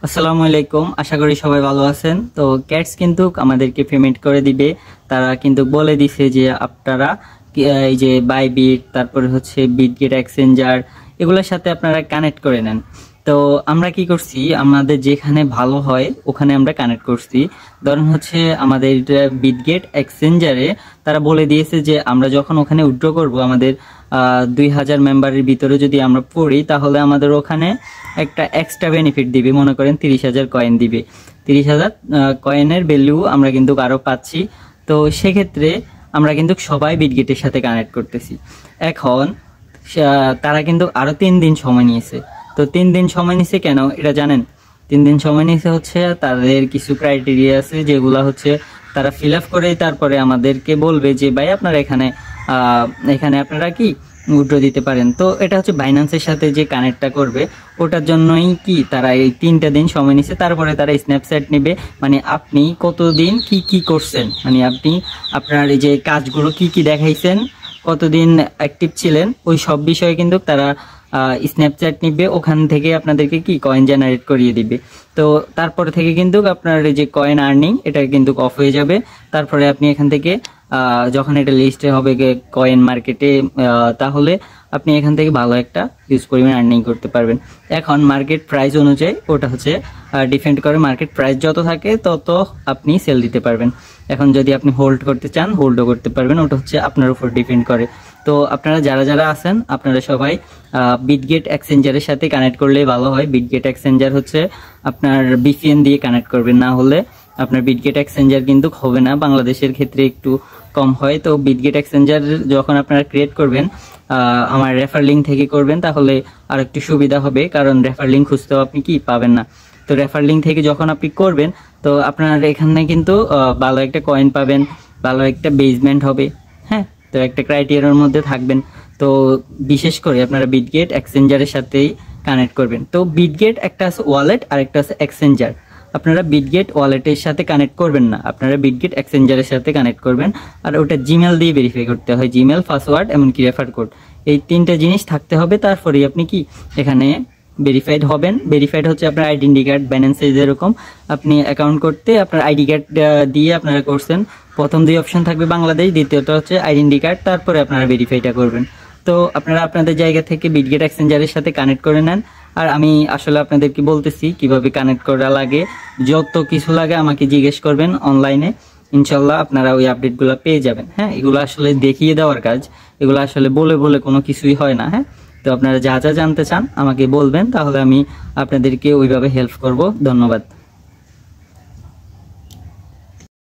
আসসালামু আলাইকুম, আশা করি সবাই ভালো আছেন। তো ক্যাটস কিন্তু আমাদেরকে পেমেন্ট করে দিবে। তারা কিন্তু বলে দিছে যে আপনারা এই যে বাইবিট, তারপরে হচ্ছে বিটগেট এক্সচেঞ্জার, এগুলোর সাথে আপনারা কানেক্ট করে নেন। তো আমরা কি করছি, আমাদের যেখানে ভালো হয় ওখানে আমরা কানেক্ট করছি। ধরুন হচ্ছে আমাদের বিটগেট এক্সচেঞ্জারে তারা বলে দিয়েছে যে আমরা যখন ওখানে উইথড্র করব, আমাদের 2000 মেম্বারের ভিতরে যদি আমরা পড়ি, তাহলে আমাদের ওখানে একটা এক্সট্রা বেনিফিট দিবে। মনে করেন 30,000 কয়েন দিবে। 30,000 কয়েনের ভ্যালু আমরা কিন্তু আরো পাচ্ছি। তো সেক্ষেত্রে আমরা কিন্তু সবাই বিটগেটের সাথে কানেক্ট করতেছি। এখন তারা কিন্তু আরো 3 দিন সময় নিয়েছে। তো 3 দিন সময় নিছে কেন এটা জানেন? 3 দিন সময় নিয়েছে হচ্ছে তাদের কিছু ক্রাইটেরিয়া আছে, যেগুলা হচ্ছে তারা ফিল আপ করে তারপরে আমাদেরকে বলবে যে ভাই আপনারা এখানে আপনারা কি উইথড্র দিতে পারেন। তো এটা হচ্ছে বাইন্যান্সের সাথে যে কানেক্টটা করবে, ওটার জন্যই কি তারা এই 3টা দিন সময় নিছে। তারপরে তারা স্ন্যাপচ্যাট নেবে, মানে আপনি কতদিন কি কি করছেন, মানে আপনি আপনার এই যে কাজগুলো কি কি দেখাইছেন, কতদিন অ্যাক্টিভ ছিলেন, ওই সব বিষয়ে কিন্তু তারা স্ন্যাপচ্যাট নিবে। ওখান থেকে আপনাদেরকে কি কয়েন জেনারেট করিয়ে দিবে। তো তারপর থেকে কিন্তু আপনার এই যে কয়েন আর্নিং, এটা কিন্তু অফ হয়ে যাবে। তারপরে আপনি এখান থেকে যখন এটা লিস্টে হবে কয়েন মার্কেটে, তাহলে আপনি এখান থেকে ভালো একটা ইউজ পরিমাণ আর্নিং করতে পারবেন। এখন মার্কেট প্রাইস অনুযায়ী ওটা হচ্ছে ডিপেন্ড করে, মার্কেট প্রাইস যত থাকে তত আপনি সেল দিতে পারবেন। এখন যদি আপনি হোল্ড করতে চান, হোল্ডও করতে পারবেন, ওটা হচ্ছে আপনার উপর ডিপেন্ড করে। তো আপনারা যারা যারা আছেন, আপনারা সবাই বিটগেট এক্সচেঞ্জারের সাথে কানেক্ট করলে ভালো হয়। বিটগেট এক্সচেঞ্জার হচ্ছে আপনার বিপিএন দিয়ে কানেক্ট করবেন, না হলে আপনার বিটগেট এক্সচেঞ্জার কিন্তু হবে না। বাংলাদেশের ক্ষেত্রে একটু কম হয়। তো বিটগেট এক্সচেঞ্জার যখন আপনারা ক্রিয়েট করবেন, আমার রেফার লিঙ্ক থেকে করবেন, তাহলে আর একটু সুবিধা হবে, কারণ রেফার লিঙ্ক খুঁজতেও আপনি কি পাবেন না। তো রেফার লিঙ্ক থেকে যখন আপনি করবেন, তো আপনার এখানে কিন্তু ভালো একটা কয়েন পাবেন, ভালো একটা বেসমেন্ট হবে। হ্যাঁ, তো একটা ক্রাইটেরিয়ার মধ্যে থাকবেন। তো বিশেষ করে আপনারা বিটগেট এক্সচেঞ্জারের সাথেই কানেক্ট করবেন। তো বিটগেট একটা আছে ওয়ালেট আর একটা আছে এক্সচেঞ্জার। আপনারা বিটগেট ওয়ালেটের সাথে কানেক্ট করবেন না, আপনারা বিটগেট এক্সচেঞ্জারের সাথে কানেক্ট করবেন। আর ওটা জিমেল দিয়ে ভেরিফাই করতে হয়, জিমেল, পাসওয়ার্ড, এমনকি রেফার কোড, এই 3টা জিনিস থাকতে হবে। তারপরেই আপনি কি এখানে ভেরিফাইড হবেন। ভেরিফাইড হচ্ছে আপনার আইডেন্টি কার্ড, ব্যালেন্সে যেরকম আপনি অ্যাকাউন্ট করতে আপনার আইডি কার্ড দিয়ে আপনারা করছেন। প্রথম 2 অপশন থাকবে বাংলাদেশ, দ্বিতীয়টা হচ্ছে আইডেন্টি কার্ড, তারপরে আপনারা ভেরিফাইটা করবেন। তো আপনারা আপনাদের জায়গা থেকে বিটগেট এক্সচেঞ্জারের সাথে কানেক্ট করে নেন। আর আমি আসলে আপনাদেরকে বলতেছি কিভাবে কানেক্ট করা লাগে। যত কিছু লাগে আমাকে জিজ্ঞেস করবেন অনলাইনে, ইনশাল্লাহ আপনারা ওই আপডেটগুলো পেয়ে যাবেন। হ্যাঁ, এগুলো আসলে দেখিয়ে দেওয়ার কাজ, এগুলো আসলে বলে বলে কোনো কিছুই হয় না। হ্যাঁ, তো আপনারা যা যা জানতে চান আমাকে বলবেন, তাহলে আমি আপনাদেরকে ওইভাবে হেল্প করব। ধন্যবাদ।